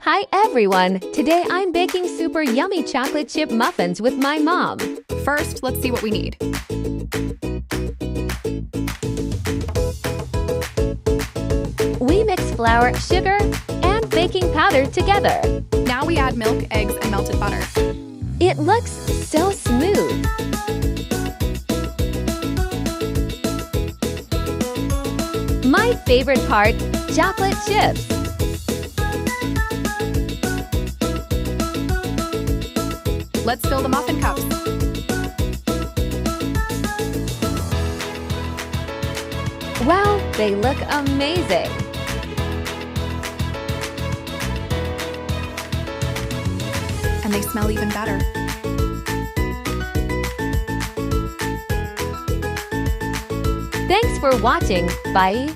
Hi everyone! Today I'm baking super yummy chocolate chip muffins with my mom. First, let's see what we need. We mix flour, sugar, and baking powder together. Now we add milk, eggs, and melted butter. It looks so smooth. My favorite part, chocolate chips. Let's fill the muffin cups. Wow, they look amazing. And they smell even better. Thanks for watching. Bye.